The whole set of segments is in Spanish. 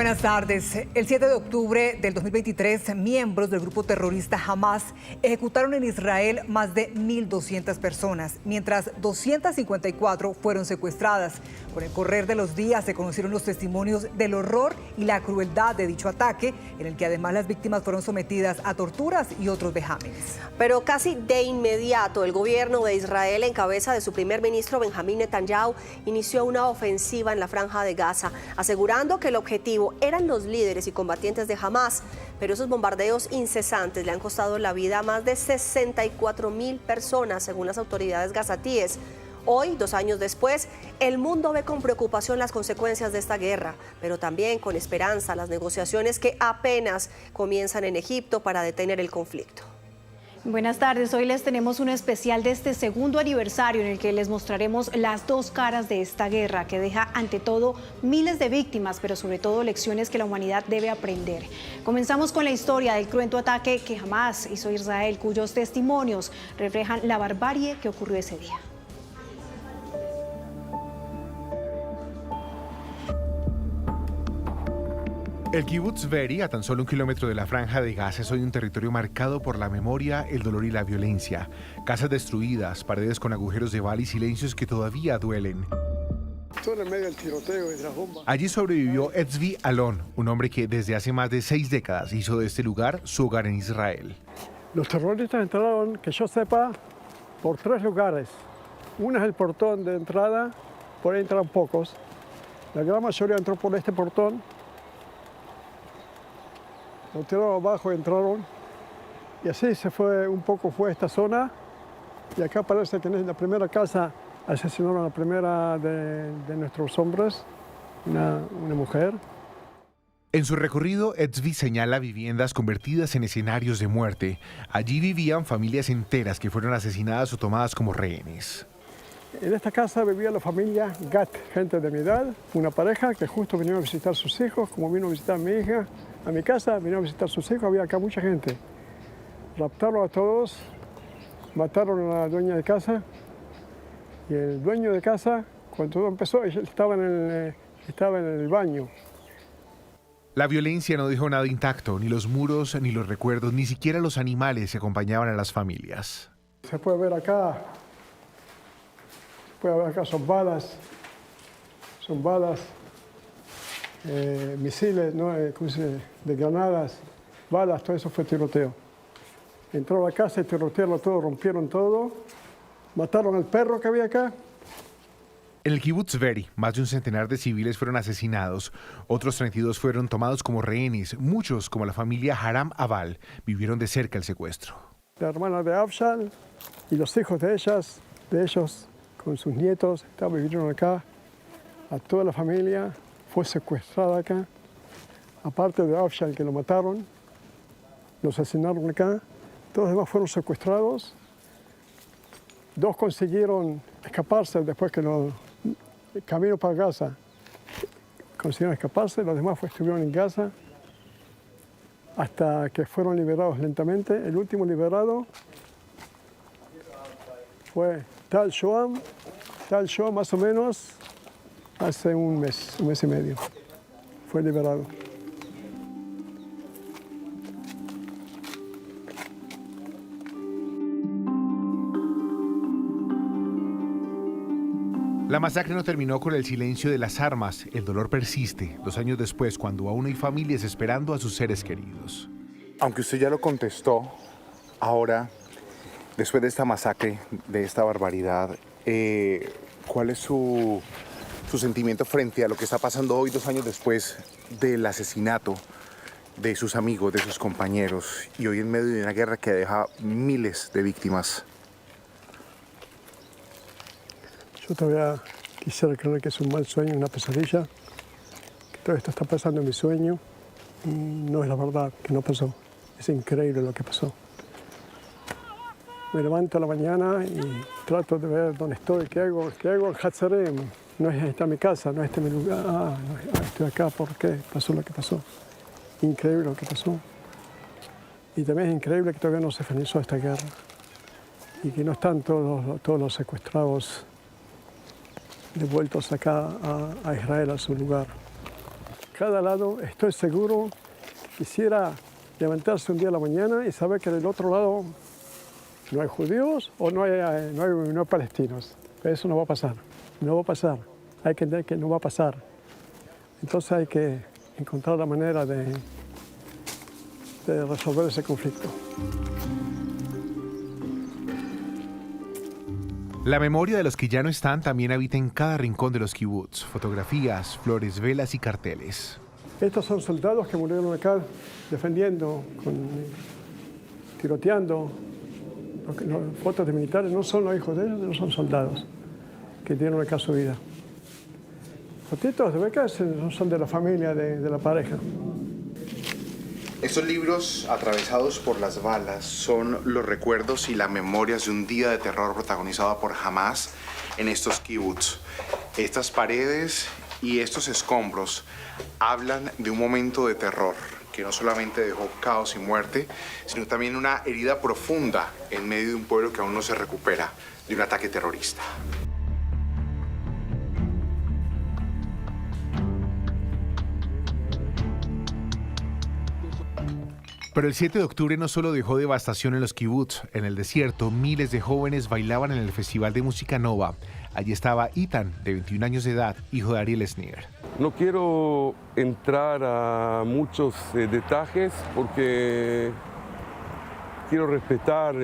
Buenas tardes. El 7 de octubre del 2023, miembros del grupo terrorista Hamas ejecutaron en Israel más de 1.200 personas, mientras 254 fueron secuestradas. Con el correr de los días se conocieron los testimonios del horror y la crueldad de dicho ataque, en el que además las víctimas fueron sometidas a torturas y otros vejámenes. Pero casi de inmediato, el gobierno de Israel, en cabeza de su primer ministro Benjamín Netanyahu, inició una ofensiva en la Franja de Gaza, asegurando que el objetivo eran los líderes y combatientes de Hamas, pero esos bombardeos incesantes le han costado la vida a más de 64.000 personas, según las autoridades gazatíes. Hoy, 2 años después, el mundo ve con preocupación las consecuencias de esta guerra, pero también con esperanza las negociaciones que apenas comienzan en Egipto para detener el conflicto. Buenas tardes, hoy les tenemos un especial de este segundo aniversario en el que les mostraremos las dos caras de esta guerra que deja ante todo miles de víctimas, pero sobre todo lecciones que la humanidad debe aprender. Comenzamos con la historia del cruento ataque que jamás hizo Israel, cuyos testimonios reflejan la barbarie que ocurrió ese día. El Kibutz Be'eri, a tan solo 1 kilómetro de la Franja de Gaza, es hoy un territorio marcado por la memoria, el dolor y la violencia. Casas destruidas, paredes con agujeros de bala y silencios que todavía duelen. Todo en medio del tiroteo y de las bombas. Allí sobrevivió Tzvi Alon, un hombre que desde hace más de 6 décadas hizo de este lugar su hogar en Israel. Los terroristas entraron, que yo sepa, por 3 lugares. Uno es el portón de entrada, por ahí entraron pocos. La gran mayoría entró por este portón. Lo tiraron abajo y entraron. Y así se fue un poco, fue esta zona. Y acá parece que en la primera casa asesinaron a la primera de nuestros hombres, una mujer. En su recorrido, Tzvi señala viviendas convertidas en escenarios de muerte. Allí vivían familias enteras que fueron asesinadas o tomadas como rehenes. En esta casa vivía la familia Gat, gente de mi edad, una pareja que justo vinieron a visitar a sus hijos, como vino a visitar a mi hija, a mi casa, vinieron a visitar a sus hijos, había acá mucha gente. Raptaron a todos, mataron a la dueña de casa y el dueño de casa, cuando todo empezó, estaba en el baño. La violencia no dejó nada intacto, ni los muros, ni los recuerdos, ni siquiera los animales que acompañaban a las familias. Se puede ver acá, son balas, misiles, ¿no? De granadas, balas, todo eso fue tiroteo. Entraron a la casa y tirotearon todo, rompieron todo, mataron al perro que había acá. En el Kibutz Be'eri, más de un centenar de civiles fueron asesinados, otros 32 fueron tomados como rehenes, muchos, como la familia Haram Aval, vivieron de cerca el secuestro. La hermana de Afshal y los hijos de ellos, con sus nietos, vivieron acá. A toda la familia fue secuestrada acá. Aparte de Afshal, que lo mataron, los asesinaron acá. Todos los demás fueron secuestrados. 2 consiguieron escaparse después que el camino para Gaza consiguieron escaparse. Los demás estuvieron en Gaza hasta que fueron liberados lentamente. El último liberado fue Tal Shoam, más o menos hace un mes y medio. Fue liberado. La masacre no terminó con el silencio de las armas, el dolor persiste 2 años después, cuando aún hay familias esperando a sus seres queridos. Aunque usted ya lo contestó, ahora, después de esta masacre, de esta barbaridad, ¿cuál es su sentimiento frente a lo que está pasando hoy, 2 años después del asesinato de sus amigos, de sus compañeros, y hoy en medio de una guerra que deja miles de víctimas? Yo todavía quisiera creer que es un mal sueño, una pesadilla, que todo esto está pasando en mi sueño, y no es la verdad, que no pasó. Es increíble lo que pasó. Me levanto a la mañana y trato de ver dónde estoy, qué hago en Hatzarem. No es esta mi casa, no es este mi lugar. No estoy acá, ¿por qué? Pasó lo que pasó. Increíble lo que pasó. Y también es increíble que todavía no se finalizó esta guerra y que no están todos los secuestrados devueltos acá a Israel, a su lugar. cada lado, estoy seguro, quisiera levantarse un día a la mañana y saber que del otro lado no hay judíos o no hay palestinos. Pero eso no va a pasar, no va a pasar. Hay que entender que no va a pasar. Entonces hay que encontrar la manera de resolver ese conflicto. La memoria de los que ya no están también habita en cada rincón de los kibbutz. Fotografías, flores, velas y carteles. Estos son soldados que murieron acá defendiendo, tiroteando. Las fotos de militares no son los hijos de ellos, no son soldados que dieron acá su vida. Fotitos de becas son de la familia, de la pareja. Estos libros atravesados por las balas son los recuerdos y las memorias de un día de terror protagonizado por Hamas en estos kibbutz. Estas paredes y estos escombros hablan de un momento de terror que no solamente dejó caos y muerte, sino también una herida profunda en medio de un pueblo que aún no se recupera de un ataque terrorista. Pero el 7 de octubre no solo dejó devastación en los kibbutz. En el desierto, miles de jóvenes bailaban en el Festival de Música Nova. Allí estaba Ethan, de 21 años de edad, hijo de Ariel Sneer. No quiero entrar a muchos detalles porque quiero respetar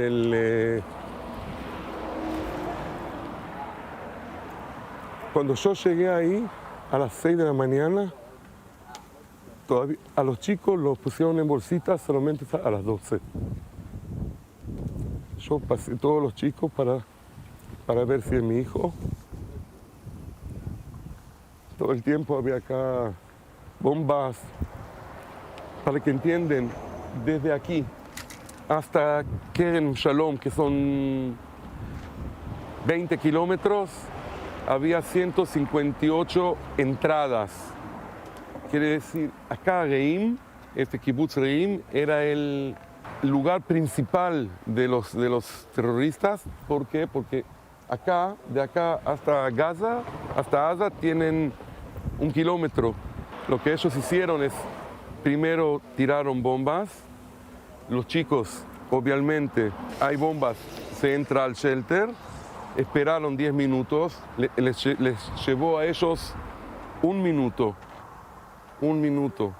Cuando yo llegué ahí a las 6 de la mañana, todavía a los chicos los pusieron en bolsitas solamente a las 12. Yo pasé todos los chicos para ver si es mi hijo. Todo el tiempo había acá bombas. Para que entiendan, desde aquí hasta Kerem Shalom, que son 20 kilómetros, había 158 entradas. Quiere decir, acá Reim, este kibbutz Reim, era el lugar principal de los terroristas. ¿Por qué? Porque de acá hasta Gaza, tienen 1 kilómetro. Lo que ellos hicieron es, primero tiraron bombas. Los chicos, obviamente, hay bombas, se entra al shelter, esperaron 10 minutos, les llevó a ellos 1 minuto. 1 minuto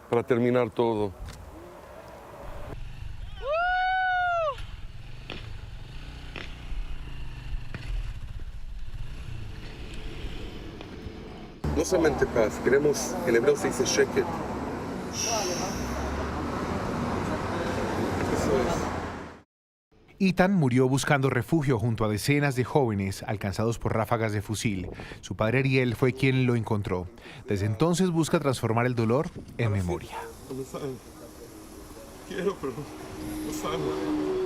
para terminar todo. No solamente paz, queremos, en hebreo se dice sheket. Eso es. Ethan murió buscando refugio junto a decenas de jóvenes alcanzados por ráfagas de fusil. Su padre Ariel fue quien lo encontró. Desde entonces busca transformar el dolor en memoria. Quiero, pero no sabe.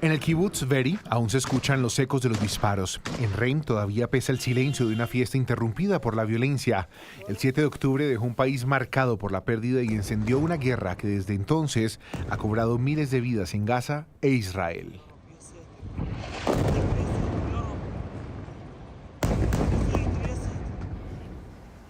En el kibbutz Be'eri aún se escuchan los ecos de los disparos. En Reim todavía pesa el silencio de una fiesta interrumpida por la violencia. El 7 de octubre dejó un país marcado por la pérdida y encendió una guerra que desde entonces ha cobrado miles de vidas en Gaza e Israel.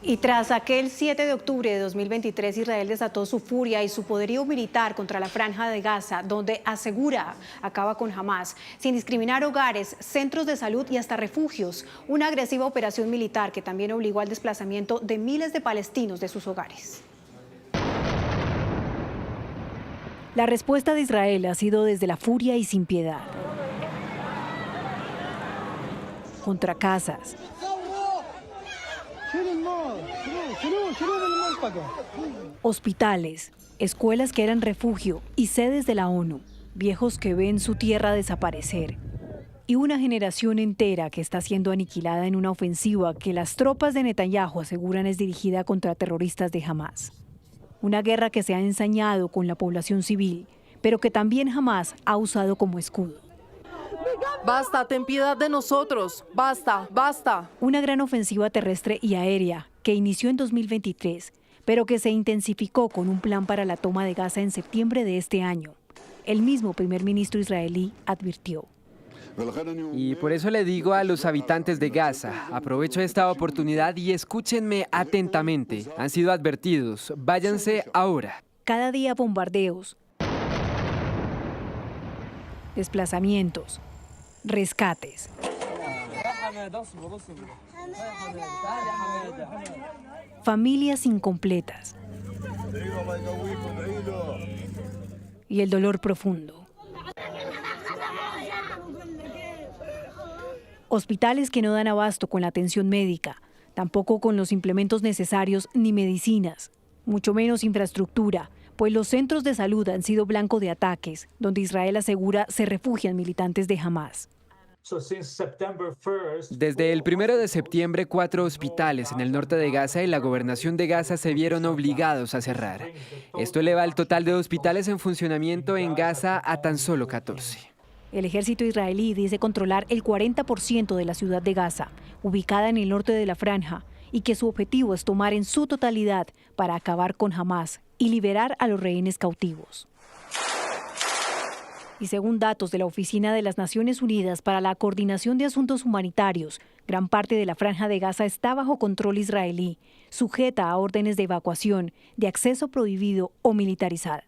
Y tras aquel 7 de octubre de 2023, Israel desató su furia y su poderío militar contra la Franja de Gaza, donde asegura acaba con Hamas, sin discriminar hogares, centros de salud y hasta refugios. Una agresiva operación militar que también obligó al desplazamiento de miles de palestinos de sus hogares. La respuesta de Israel ha sido desde la furia y sin piedad. Contra casas, hospitales, escuelas que eran refugio y sedes de la ONU, viejos que ven su tierra desaparecer. Y una generación entera que está siendo aniquilada en una ofensiva que las tropas de Netanyahu aseguran es dirigida contra terroristas de Hamas. Una guerra que se ha ensañado con la población civil, pero que también Hamas ha usado como escudo. Basta, ten piedad de nosotros. Basta, basta. Una gran ofensiva terrestre y aérea que inició en 2023, pero que se intensificó con un plan para la toma de Gaza en septiembre de este año. El mismo primer ministro israelí advirtió. Y por eso le digo a los habitantes de Gaza, aprovecho esta oportunidad y escúchenme atentamente. Han sido advertidos, váyanse ahora. Cada día bombardeos, desplazamientos, rescates. Familias incompletas. Y el dolor profundo. Hospitales que no dan abasto con la atención médica, tampoco con los implementos necesarios ni medicinas, mucho menos infraestructura, pues los centros de salud han sido blanco de ataques, donde Israel asegura se refugian militantes de Hamás. Desde el 1 de septiembre, 4 hospitales en el norte de Gaza y la gobernación de Gaza se vieron obligados a cerrar. Esto eleva el total de hospitales en funcionamiento en Gaza a tan solo 14. El ejército israelí dice controlar el 40% de la ciudad de Gaza, ubicada en el norte de la franja, y que su objetivo es tomar en su totalidad para acabar con Hamás y liberar a los rehenes cautivos. Y según datos de la Oficina de las Naciones Unidas para la Coordinación de Asuntos Humanitarios, gran parte de la franja de Gaza está bajo control israelí, sujeta a órdenes de evacuación, de acceso prohibido o militarizada.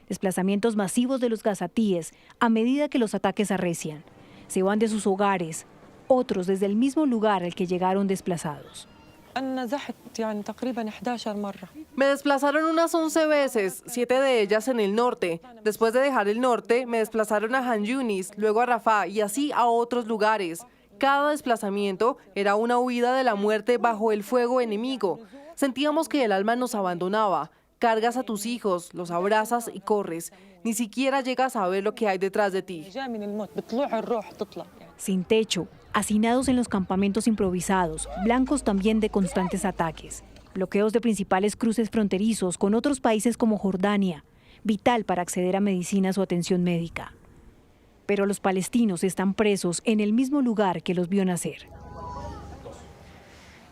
Desplazamientos masivos de los gazatíes a medida que los ataques arrecian. Se van de sus hogares, otros desde el mismo lugar al que llegaron desplazados. Me desplazaron unas 11 veces, 7 de ellas en el norte. Después de dejar el norte, me desplazaron a Han Yunis, luego a Rafah y así a otros lugares. Cada desplazamiento era una huida de la muerte bajo el fuego enemigo. Sentíamos que el alma nos abandonaba. Cargas a tus hijos, los abrazas y corres. Ni siquiera llegas a ver lo que hay detrás de ti. Sin techo, hacinados en los campamentos improvisados, blancos también de constantes ataques. Bloqueos de principales cruces fronterizos con otros países como Jordania, vital para acceder a medicinas o atención médica. Pero los palestinos están presos en el mismo lugar que los vio nacer.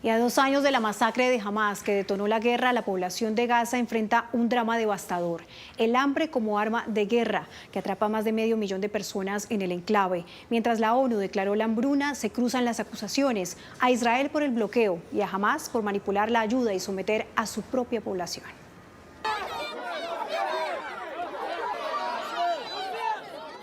Y a 2 años de la masacre de Hamás que detonó la guerra, la población de Gaza enfrenta un drama devastador. El hambre como arma de guerra que atrapa a más de 500 000 de personas en el enclave. Mientras la ONU declaró la hambruna, se cruzan las acusaciones a Israel por el bloqueo y a Hamás por manipular la ayuda y someter a su propia población.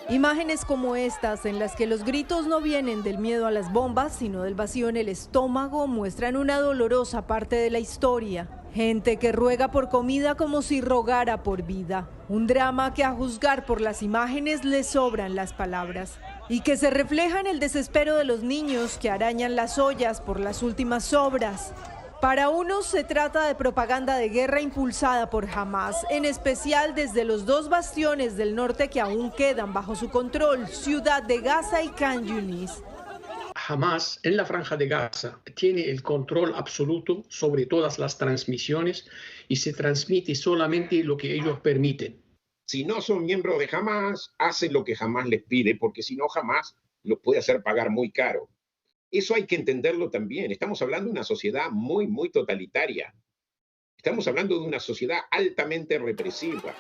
Imágenes como estas, en las que los gritos no vienen del miedo a las bombas, sino del vacío en el estómago, muestran una dolorosa parte de la historia. Gente que ruega por comida como si rogara por vida. Un drama que, a juzgar por las imágenes, le sobran las palabras. Y que se refleja en el desespero de los niños que arañan las ollas por las últimas sobras. Para unos se trata de propaganda de guerra impulsada por Hamás, en especial desde los 2 bastiones del norte que aún quedan bajo su control, Ciudad de Gaza y Khan Yunis. Hamás en la franja de Gaza tiene el control absoluto sobre todas las transmisiones y se transmite solamente lo que ellos permiten. Si no son miembros de Hamás, hacen lo que Hamás les pide, porque si no, Hamás los puede hacer pagar muy caro. Eso hay que entenderlo también. Estamos hablando de una sociedad muy, muy totalitaria. Estamos hablando de una sociedad altamente represiva.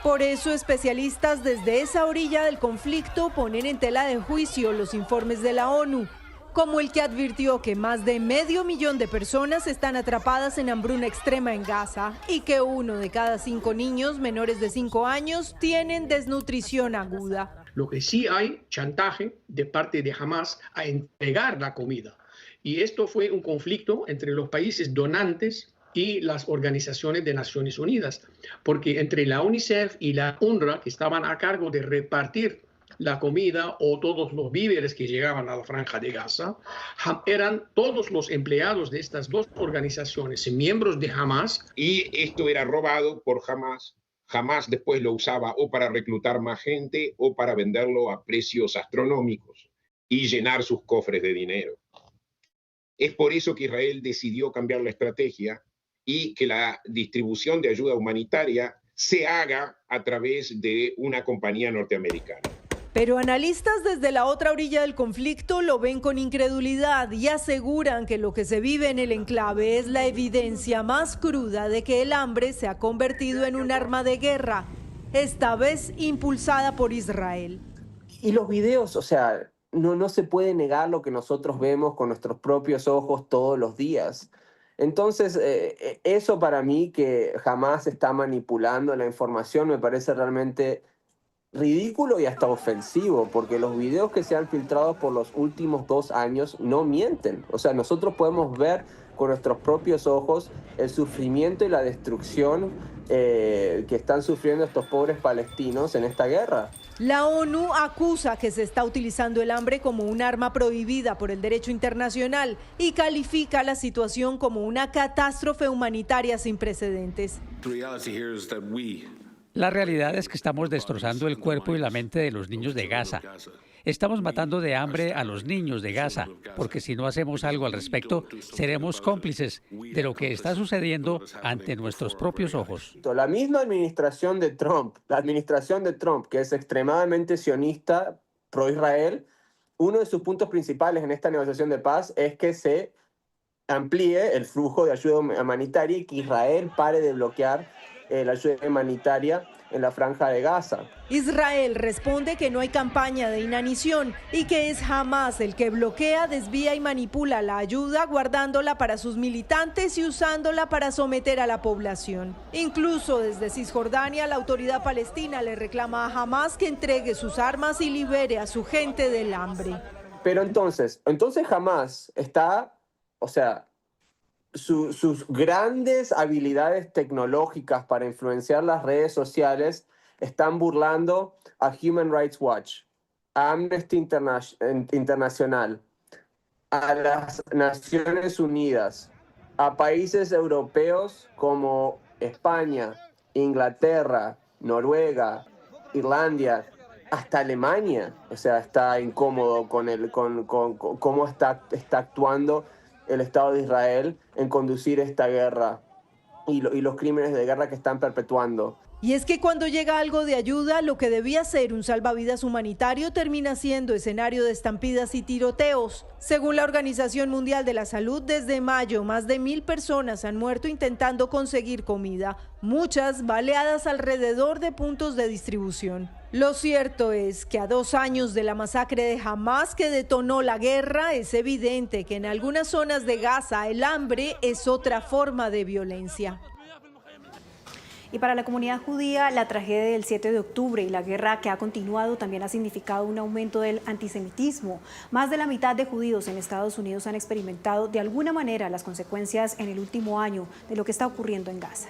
Por eso, especialistas desde esa orilla del conflicto ponen en tela de juicio los informes de la ONU, como el que advirtió que más de 500 000 de personas están atrapadas en hambruna extrema en Gaza y que 1 de cada 5 niños menores de 5 años tienen desnutrición aguda. Lo que sí hay chantaje de parte de Hamás a entregar la comida. Y esto fue un conflicto entre los países donantes y las organizaciones de Naciones Unidas, porque entre la UNICEF y la UNRWA, que estaban a cargo de repartir la comida o todos los víveres que llegaban a la franja de Gaza, eran todos los empleados de estas 2 organizaciones, miembros de Hamás. Y esto era robado por Hamás. Hamás después lo usaba o para reclutar más gente o para venderlo a precios astronómicos y llenar sus cofres de dinero. Es por eso que Israel decidió cambiar la estrategia y que la distribución de ayuda humanitaria se haga a través de una compañía norteamericana. Pero analistas desde la otra orilla del conflicto lo ven con incredulidad y aseguran que lo que se vive en el enclave es la evidencia más cruda de que el hambre se ha convertido en un arma de guerra, esta vez impulsada por Israel. Y los videos, o sea, no se puede negar lo que nosotros vemos con nuestros propios ojos todos los días. Entonces, eso para mí, que Hamás está manipulando la información, me parece realmente ridículo y hasta ofensivo, porque los videos que se han filtrado por los últimos 2 años no mienten. O sea, nosotros podemos ver con nuestros propios ojos el sufrimiento y la destrucción que están sufriendo estos pobres palestinos en esta guerra. La ONU acusa que se está utilizando el hambre como un arma prohibida por el derecho internacional y califica la situación como una catástrofe humanitaria sin precedentes. La realidad es que estamos destrozando el cuerpo y la mente de los niños de Gaza. Estamos matando de hambre a los niños de Gaza, porque si no hacemos algo al respecto, seremos cómplices de lo que está sucediendo ante nuestros propios ojos. La misma administración de Trump, que es extremadamente sionista, pro-Israel, uno de sus puntos principales en esta negociación de paz es que se amplíe el flujo de ayuda humanitaria y que Israel pare de bloquear la ayuda humanitaria en la franja de Gaza. Israel responde que no hay campaña de inanición y que es Hamás el que bloquea, desvía y manipula la ayuda, guardándola para sus militantes y usándola para someter a la población. Incluso desde Cisjordania, la autoridad palestina le reclama a Hamás que entregue sus armas y libere a su gente del hambre. Pero entonces Hamás está, sus grandes habilidades tecnológicas para influenciar las redes sociales están burlando a Human Rights Watch, a Amnesty International, a las Naciones Unidas, a países europeos como España, Inglaterra, Noruega, Irlanda, hasta Alemania. O sea, está incómodo con cómo está actuando el Estado de Israel en conducir esta guerra y los crímenes de guerra que están perpetuando. Y es que cuando llega algo de ayuda, lo que debía ser un salvavidas humanitario termina siendo escenario de estampidas y tiroteos. Según la Organización Mundial de la Salud, desde mayo más de 1000 personas han muerto intentando conseguir comida, muchas baleadas alrededor de puntos de distribución. Lo cierto es que a 2 años de la masacre de Hamás que detonó la guerra, es evidente que en algunas zonas de Gaza el hambre es otra forma de violencia. Y para la comunidad judía, la tragedia del 7 de octubre y la guerra que ha continuado también ha significado un aumento del antisemitismo. Más de la mitad de judíos en Estados Unidos han experimentado de alguna manera las consecuencias en el último año de lo que está ocurriendo en Gaza.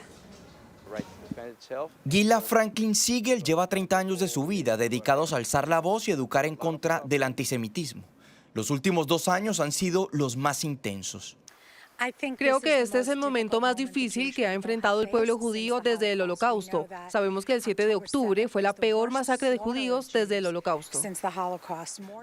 Gila Franklin Siegel lleva 30 años de su vida dedicados a alzar la voz y educar en contra del antisemitismo. Los últimos 2 años han sido los más intensos. Creo que este es el momento más difícil que ha enfrentado el pueblo judío desde el Holocausto. Sabemos que el 7 de octubre fue la peor masacre de judíos desde el Holocausto.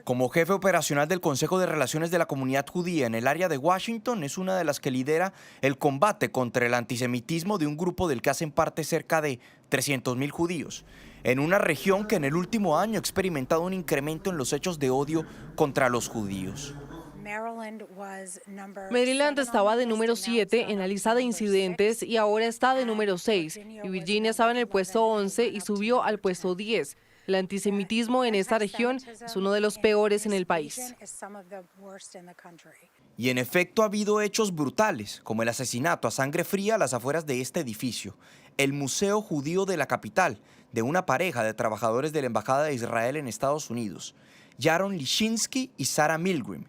Como jefe operacional del Consejo de Relaciones de la Comunidad Judía en el área de Washington, es una de las que lidera el combate contra el antisemitismo de un grupo del que hacen parte cerca de 300.000 judíos, en una región que en el último año ha experimentado un incremento en los hechos de odio contra los judíos. Maryland estaba de número 7 en la lista de incidentes y ahora está de número 6. Y Virginia estaba en el puesto 11 y subió al puesto 10. El antisemitismo en esta región es uno de los peores en el país. Y en efecto ha habido hechos brutales, como el asesinato a sangre fría a las afueras de este edificio, el Museo Judío de la capital, de una pareja de trabajadores de la Embajada de Israel en Estados Unidos, Yaron Lishinsky y Sarah Milgrim.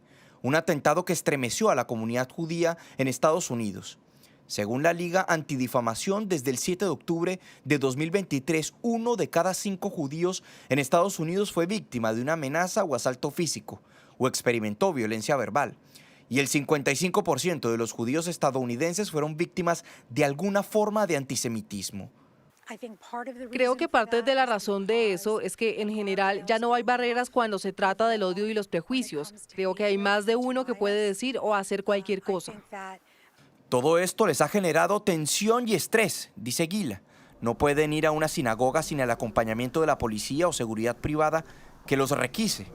Un atentado que estremeció a la comunidad judía en Estados Unidos. Según la Liga Antidifamación, desde el 7 de octubre de 2023, 1 de cada 5 judíos en Estados Unidos fue víctima de una amenaza o asalto físico, o experimentó violencia verbal. Y el 55% de los judíos estadounidenses fueron víctimas de alguna forma de antisemitismo. Creo que parte de la razón de eso es que en general ya no hay barreras cuando se trata del odio y los prejuicios. Creo que hay más de uno que puede decir o hacer cualquier cosa. Todo esto les ha generado tensión y estrés, dice Gila. No pueden ir a una sinagoga sin el acompañamiento de la policía o seguridad privada que los requise.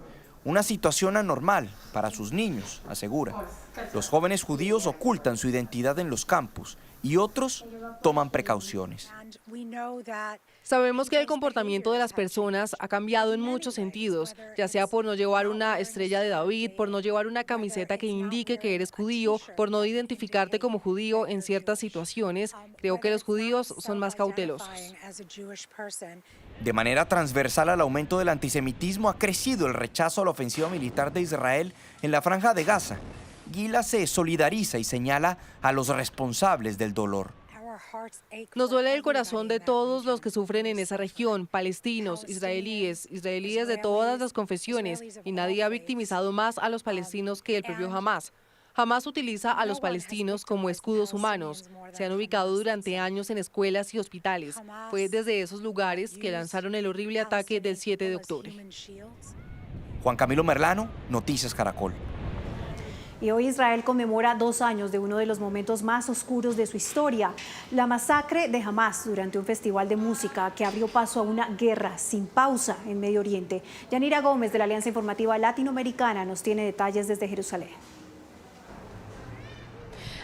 Una situación anormal para sus niños, asegura. Los jóvenes judíos ocultan su identidad en los campus y otros toman precauciones. Sabemos que el comportamiento de las personas ha cambiado en muchos sentidos, ya sea por no llevar una estrella de David, por no llevar una camiseta que indique que eres judío, por no identificarte como judío en ciertas situaciones. Creo que los judíos son más cautelosos. De manera transversal al aumento del antisemitismo ha crecido el rechazo a la ofensiva militar de Israel en la Franja de Gaza. Gila se solidariza y señala a los responsables del dolor. Nos duele el corazón de todos los que sufren en esa región, palestinos, israelíes de todas las confesiones, y nadie ha victimizado más a los palestinos que el propio Hamás. Hamás utiliza a los palestinos como escudos humanos. Se han ubicado durante años en escuelas y hospitales. Fue desde esos lugares que lanzaron el horrible ataque del 7 de octubre. Juan Camilo Merlano, Noticias Caracol. Y hoy Israel conmemora 2 años de uno de los momentos más oscuros de su historia, la masacre de Hamás durante un festival de música que abrió paso a una guerra sin pausa en Medio Oriente. Yanira Gómez de la Alianza Informativa Latinoamericana nos tiene detalles desde Jerusalén.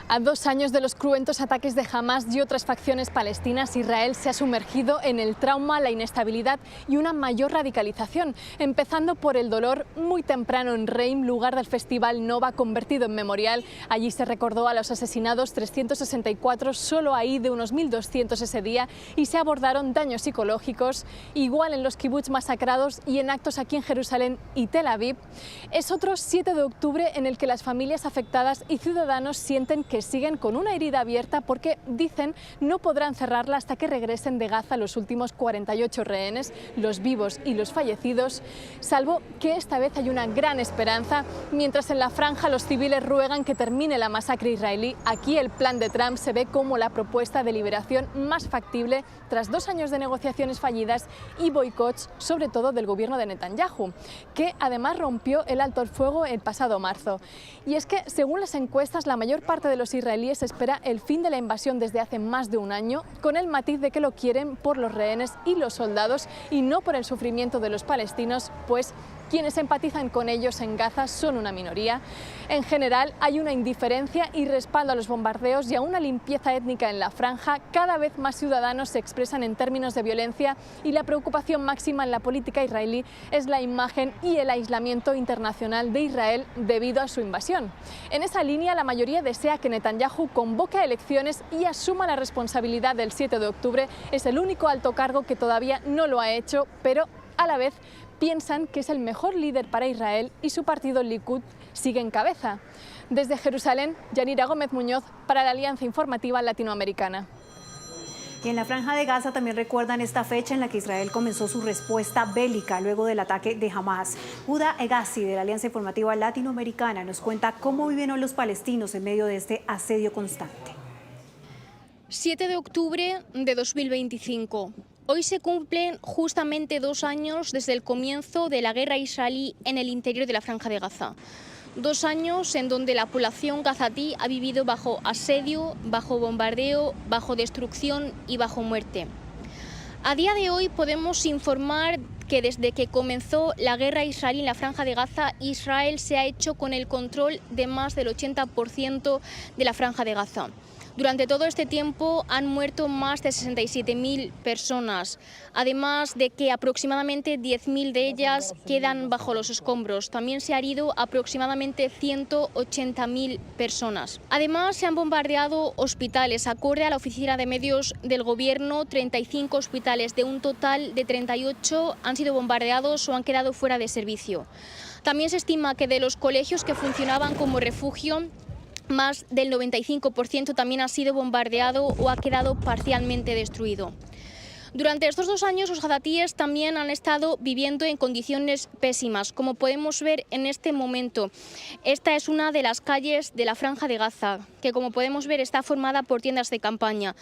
A 2 años de los cruentos ataques de Hamás y otras facciones palestinas, Israel se ha sumergido en el trauma, la inestabilidad y una mayor radicalización, empezando por el dolor muy temprano en Reim, lugar del festival Nova convertido en memorial. Allí se recordó a los asesinados 364, solo ahí de unos 1.200 ese día, y se abordaron daños psicológicos, igual en los kibbutz masacrados y en actos aquí en Jerusalén y Tel Aviv. Es otro 7 de octubre en el que las familias afectadas y ciudadanos sienten que siguen con una herida abierta porque, dicen, no podrán cerrarla hasta que regresen de Gaza los últimos 48 rehenes, los vivos y los fallecidos, salvo que esta vez hay una gran esperanza. Mientras en la franja los civiles ruegan que termine la masacre israelí, aquí el plan de Trump se ve como la propuesta de liberación más factible tras 2 años de negociaciones fallidas y boicots, sobre todo del gobierno de Netanyahu, que además rompió el alto el fuego el pasado marzo. Y es que, según las encuestas, la mayor parte de los israelíes espera el fin de la invasión desde hace más de un año, con el matiz de que lo quieren por los rehenes y los soldados y no por el sufrimiento de los palestinos, pues quienes empatizan con ellos en Gaza son una minoría. En general, hay una indiferencia y respaldo a los bombardeos y a una limpieza étnica en la franja. Cada vez más ciudadanos se expresan en términos de violencia y la preocupación máxima en la política israelí es la imagen y el aislamiento internacional de Israel debido a su invasión. En esa línea, la mayoría desea que Netanyahu convoque a elecciones y asuma la responsabilidad del 7 de octubre. Es el único alto cargo que todavía no lo ha hecho, pero a la vez piensan que es el mejor líder para Israel y su partido Likud sigue en cabeza. Desde Jerusalén, Yanira Gómez Muñoz para la Alianza Informativa Latinoamericana. Y en la Franja de Gaza también recuerdan esta fecha en la que Israel comenzó su respuesta bélica luego del ataque de Hamás. Huda Egassi de la Alianza Informativa Latinoamericana nos cuenta cómo viven hoy los palestinos en medio de este asedio constante. 7 de octubre de 2025. Hoy se cumplen justamente 2 años desde el comienzo de la guerra israelí en el interior de la Franja de Gaza. 2 años en donde la población gazatí ha vivido bajo asedio, bajo bombardeo, bajo destrucción y bajo muerte. A día de hoy podemos informar que desde que comenzó la guerra israelí en la Franja de Gaza, Israel se ha hecho con el control de más del 80% de la Franja de Gaza. Durante todo este tiempo han muerto más de 67.000 personas, además de que aproximadamente 10.000 de ellas quedan bajo los escombros. También se han herido aproximadamente 180.000 personas. Además, se han bombardeado hospitales. Acorde a la Oficina de Medios del Gobierno, 35 hospitales de un total de 38 han sido bombardeados o han quedado fuera de servicio. También se estima que de los colegios que funcionaban como refugio, más del 95% también ha sido bombardeado o ha quedado parcialmente destruido. Durante estos 2 años los gazatíes también han estado viviendo en condiciones pésimas, como podemos ver en este momento. Esta es una de las calles de la Franja de Gaza, que como podemos ver está formada por tiendas de campaña.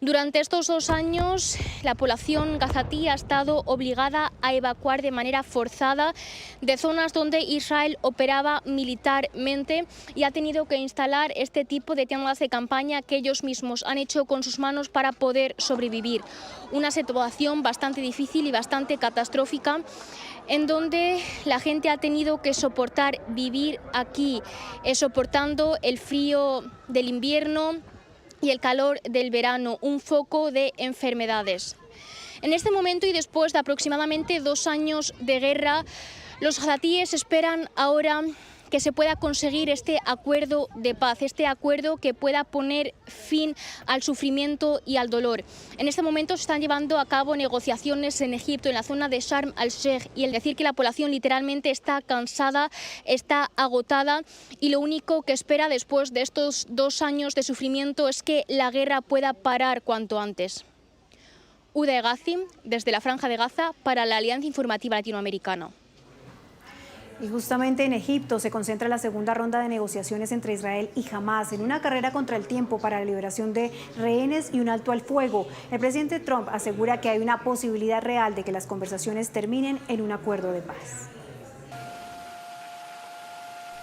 Durante estos 2 años la población gazatí ha estado obligada a evacuar de manera forzada de zonas donde Israel operaba militarmente y ha tenido que instalar este tipo de tiendas de campaña que ellos mismos han hecho con sus manos para poder sobrevivir. Una situación bastante difícil y bastante catastrófica en donde la gente ha tenido que soportar vivir aquí, soportando el frío del invierno, y el calor del verano, un foco de enfermedades. En este momento y después de aproximadamente 2 años de guerra, los gazatíes esperan ahora que se pueda conseguir este acuerdo de paz, este acuerdo que pueda poner fin al sufrimiento y al dolor. En este momento se están llevando a cabo negociaciones en Egipto, en la zona de Sharm el-Sheikh, y el decir que la población literalmente está cansada, está agotada, y lo único que espera después de estos 2 años de sufrimiento es que la guerra pueda parar cuanto antes. Uday Ghazi, desde la Franja de Gaza, para la Alianza Informativa Latinoamericana. Y justamente en Egipto se concentra la segunda ronda de negociaciones entre Israel y Hamás en una carrera contra el tiempo para la liberación de rehenes y un alto al fuego. El presidente Trump asegura que hay una posibilidad real de que las conversaciones terminen en un acuerdo de paz.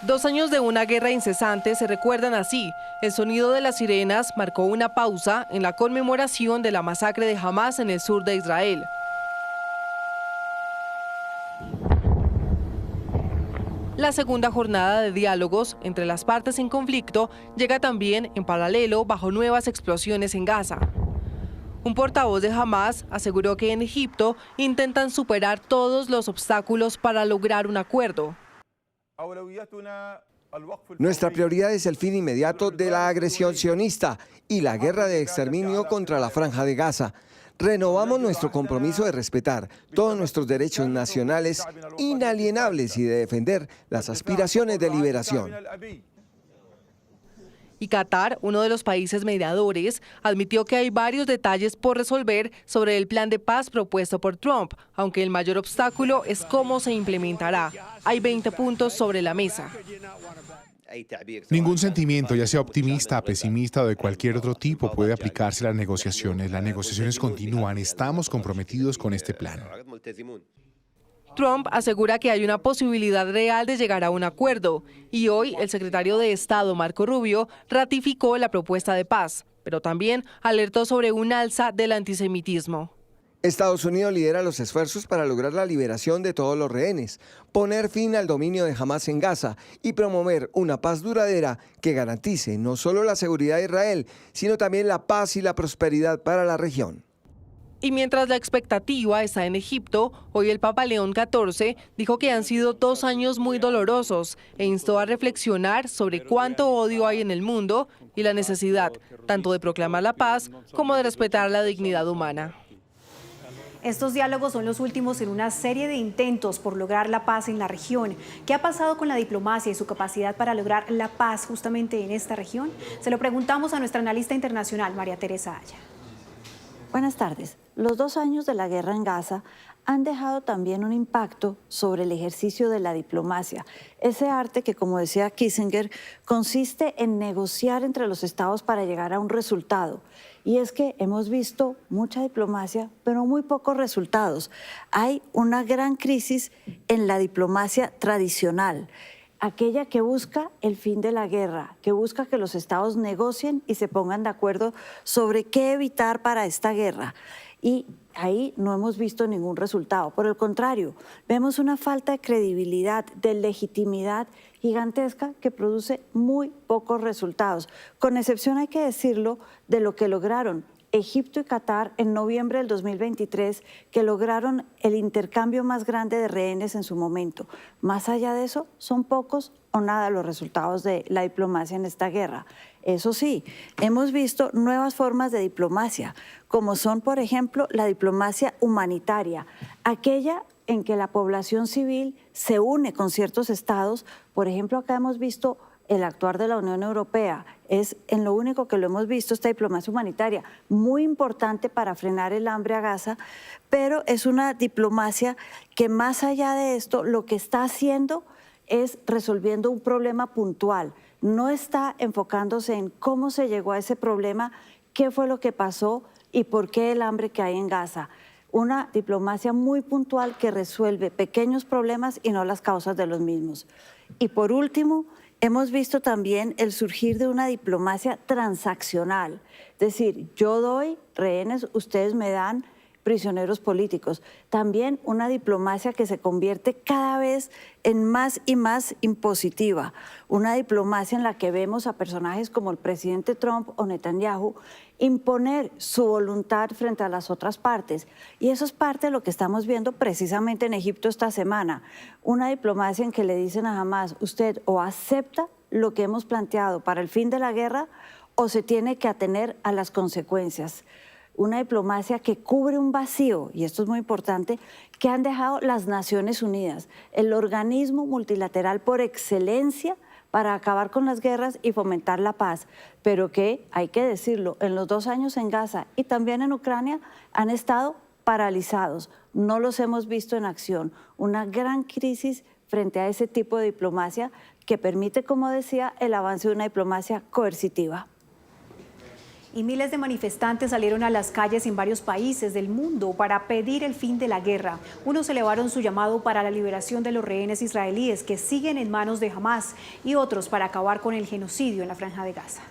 2 años de una guerra incesante se recuerdan así. El sonido de las sirenas marcó una pausa en la conmemoración de la masacre de Hamás en el sur de Israel. La segunda jornada de diálogos entre las partes en conflicto llega también en paralelo bajo nuevas explosiones en Gaza. Un portavoz de Hamás aseguró que en Egipto intentan superar todos los obstáculos para lograr un acuerdo. Nuestra prioridad es el fin inmediato de la agresión sionista y la guerra de exterminio contra la Franja de Gaza. Renovamos nuestro compromiso de respetar todos nuestros derechos nacionales inalienables y de defender las aspiraciones de liberación. Y Qatar, uno de los países mediadores, admitió que hay varios detalles por resolver sobre el plan de paz propuesto por Trump, aunque el mayor obstáculo es cómo se implementará. Hay 20 puntos sobre la mesa. Ningún sentimiento, ya sea optimista, pesimista o de cualquier otro tipo, puede aplicarse a las negociaciones. Las negociaciones continúan. Estamos comprometidos con este plan. Trump asegura que hay una posibilidad real de llegar a un acuerdo. Y hoy el secretario de Estado, Marco Rubio, ratificó la propuesta de paz, pero también alertó sobre un alza del antisemitismo. Estados Unidos lidera los esfuerzos para lograr la liberación de todos los rehenes, poner fin al dominio de Hamás en Gaza y promover una paz duradera que garantice no solo la seguridad de Israel, sino también la paz y la prosperidad para la región. Y mientras la expectativa está en Egipto, hoy el Papa León XIV dijo que han sido 2 años muy dolorosos e instó a reflexionar sobre cuánto odio hay en el mundo y la necesidad tanto de proclamar la paz como de respetar la dignidad humana. Estos diálogos son los últimos en una serie de intentos por lograr la paz en la región. ¿Qué ha pasado con la diplomacia y su capacidad para lograr la paz justamente en esta región? Se lo preguntamos a nuestra analista internacional, María Teresa Aya. Buenas tardes. Los 2 años de la guerra en Gaza han dejado también un impacto sobre el ejercicio de la diplomacia. Ese arte que, como decía Kissinger, consiste en negociar entre los estados para llegar a un resultado. Y es que hemos visto mucha diplomacia, pero muy pocos resultados. Hay una gran crisis en la diplomacia tradicional, aquella que busca el fin de la guerra, que busca que los estados negocien y se pongan de acuerdo sobre qué evitar para esta guerra. Y ahí no hemos visto ningún resultado. Por el contrario, vemos una falta de credibilidad, de legitimidad gigantesca que produce muy pocos resultados, con excepción, hay que decirlo, de lo que lograron Egipto y Qatar en noviembre del 2023, que lograron el intercambio más grande de rehenes en su momento. Más allá de eso, son pocos o nada los resultados de la diplomacia en esta guerra. Eso sí, hemos visto nuevas formas de diplomacia, como son, por ejemplo, la diplomacia humanitaria, aquella en que la población civil se une con ciertos estados. Por ejemplo, acá hemos visto el actuar de la Unión Europea, es en lo único que lo hemos visto, esta diplomacia humanitaria, muy importante para frenar el hambre a Gaza, pero es una diplomacia que más allá de esto, lo que está haciendo es resolviendo un problema puntual, no está enfocándose en cómo se llegó a ese problema, qué fue lo que pasó y por qué el hambre que hay en Gaza. Una diplomacia muy puntual que resuelve pequeños problemas y no las causas de los mismos. Y por último, hemos visto también el surgir de una diplomacia transaccional, es decir, yo doy rehenes, ustedes me dan, prisioneros políticos. También una diplomacia que se convierte cada vez en más y más impositiva. Una diplomacia en la que vemos a personajes como el presidente Trump o Netanyahu imponer su voluntad frente a las otras partes. Y eso es parte de lo que estamos viendo precisamente en Egipto esta semana. Una diplomacia en que le dicen a Hamás, usted o acepta lo que hemos planteado para el fin de la guerra o se tiene que atener a las consecuencias. Una diplomacia que cubre un vacío, y esto es muy importante, que han dejado las Naciones Unidas, el organismo multilateral por excelencia para acabar con las guerras y fomentar la paz, pero que, hay que decirlo, en los 2 años en Gaza y también en Ucrania han estado paralizados, no los hemos visto en acción. Una gran crisis frente a ese tipo de diplomacia que permite, como decía, el avance de una diplomacia coercitiva. Y miles de manifestantes salieron a las calles en varios países del mundo para pedir el fin de la guerra. Unos elevaron su llamado para la liberación de los rehenes israelíes que siguen en manos de Hamás y otros para acabar con el genocidio en la Franja de Gaza.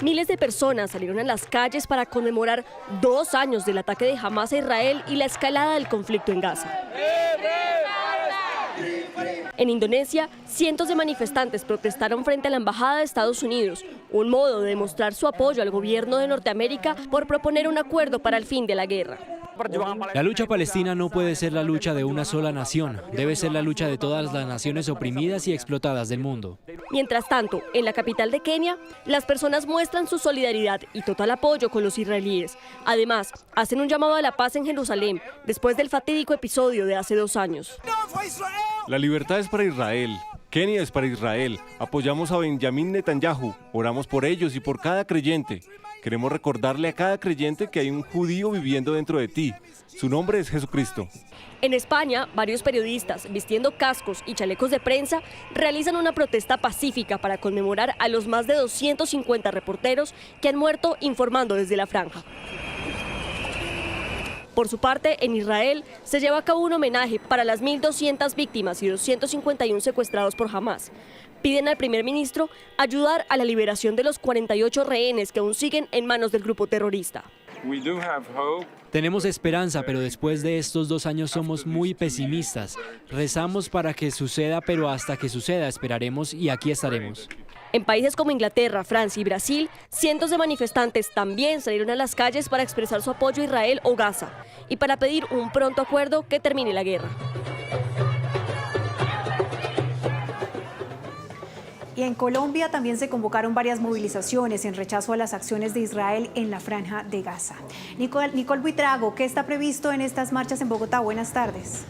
Miles de personas salieron a las calles para conmemorar 2 años del ataque de Hamás a Israel y la escalada del conflicto en Gaza. En Indonesia, cientos de manifestantes protestaron frente a la Embajada de Estados Unidos, un modo de demostrar su apoyo al gobierno de Norteamérica por proponer un acuerdo para el fin de la guerra. La lucha palestina no puede ser la lucha de una sola nación, debe ser la lucha de todas las naciones oprimidas y explotadas del mundo. Mientras tanto, en la capital de Kenia, las personas muestran su solidaridad y total apoyo con los israelíes. Además, hacen un llamado a la paz en Jerusalén, después del fatídico episodio de hace 2 años. La libertad es para Israel. Kenia es para Israel. Apoyamos a Benjamín Netanyahu. Oramos por ellos y por cada creyente. Queremos recordarle a cada creyente que hay un judío viviendo dentro de ti. Su nombre es Jesucristo. En España, varios periodistas, vistiendo cascos y chalecos de prensa, realizan una protesta pacífica para conmemorar a los más de 250 reporteros que han muerto informando desde la franja. Por su parte, en Israel se lleva a cabo un homenaje para las 1.200 víctimas y 251 secuestrados por Hamás. Piden al primer ministro ayudar a la liberación de los 48 rehenes que aún siguen en manos del grupo terrorista. Tenemos esperanza, pero después de estos 2 años somos muy pesimistas. Rezamos para que suceda, pero hasta que suceda esperaremos y aquí estaremos. En países como Inglaterra, Francia y Brasil, cientos de manifestantes también salieron a las calles para expresar su apoyo a Israel o Gaza y para pedir un pronto acuerdo que termine la guerra. Y en Colombia también se convocaron varias movilizaciones en rechazo a las acciones de Israel en la Franja de Gaza. Nicole Buitrago, ¿qué está previsto en estas marchas en Bogotá? Buenas tardes.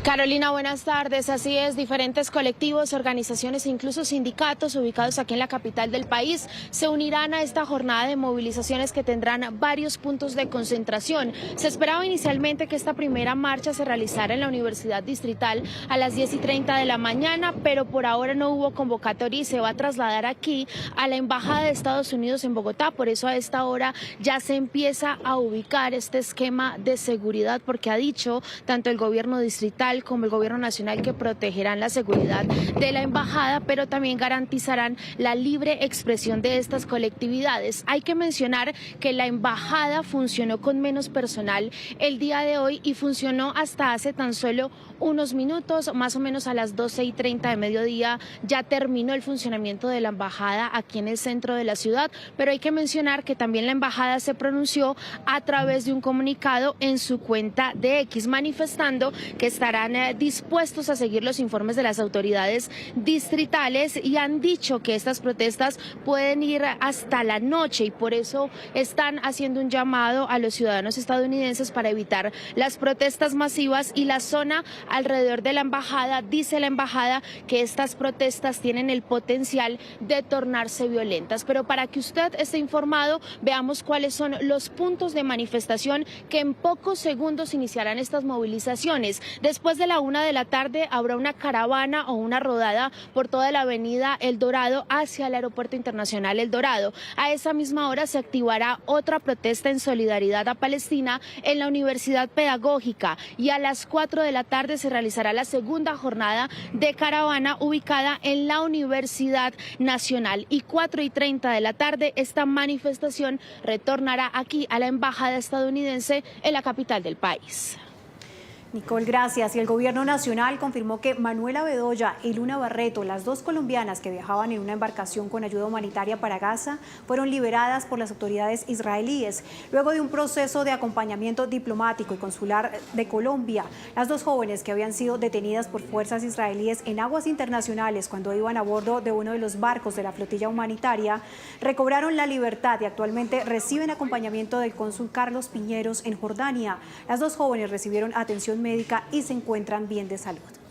Carolina, buenas tardes. Así es, diferentes colectivos, organizaciones e incluso sindicatos ubicados aquí en la capital del país se unirán a esta jornada de movilizaciones que tendrán varios puntos de concentración. Se esperaba inicialmente que esta primera marcha se realizara en la Universidad Distrital a las 10:30 de la mañana, pero por ahora no hubo convocatoria y se va a trasladar aquí a la Embajada de Estados Unidos en Bogotá. Por eso a esta hora ya se empieza a ubicar este esquema de seguridad, porque ha dicho tanto el gobierno distrital como el gobierno nacional que protegerán la seguridad de la embajada, pero también garantizarán la libre expresión de estas colectividades. Hay que mencionar que la embajada funcionó con menos personal el día de hoy y funcionó hasta hace tan solo unos minutos, más o menos a las 12:30 de mediodía ya terminó el funcionamiento de la embajada aquí en el centro de la ciudad, pero hay que mencionar que también la embajada se pronunció a través de un comunicado en su cuenta de X, manifestando que estarán dispuestos a seguir los informes de las autoridades distritales y han dicho que estas protestas pueden ir hasta la noche y por eso están haciendo un llamado a los ciudadanos estadounidenses para evitar las protestas masivas y la zona alrededor de la embajada. Dice la embajada que estas protestas tienen el potencial de tornarse violentas, pero para que usted esté informado, veamos cuáles son los puntos de manifestación que en pocos segundos iniciarán estas movilizaciones. Después Después de la 1 de la tarde habrá una caravana o una rodada por toda la avenida El Dorado hacia el Aeropuerto Internacional El Dorado. A esa misma hora se activará otra protesta en solidaridad a Palestina en la Universidad Pedagógica y a las 4 de la tarde se realizará la segunda jornada de caravana ubicada en la Universidad Nacional, y 4:30 de la tarde esta manifestación retornará aquí a la embajada estadounidense en la capital del país. Nicole, gracias. Y el gobierno nacional confirmó que Manuela Bedoya y Luna Barreto, las dos colombianas que viajaban en una embarcación con ayuda humanitaria para Gaza, fueron liberadas por las autoridades israelíes luego de un proceso de acompañamiento diplomático y consular de Colombia. Las dos jóvenes que habían sido detenidas por fuerzas israelíes en aguas internacionales cuando iban a bordo de uno de los barcos de la flotilla humanitaria recobraron la libertad y actualmente reciben acompañamiento del cónsul Carlos Piñeros en Jordania. Las dos jóvenes recibieron atención médica y se encuentran bien de salud.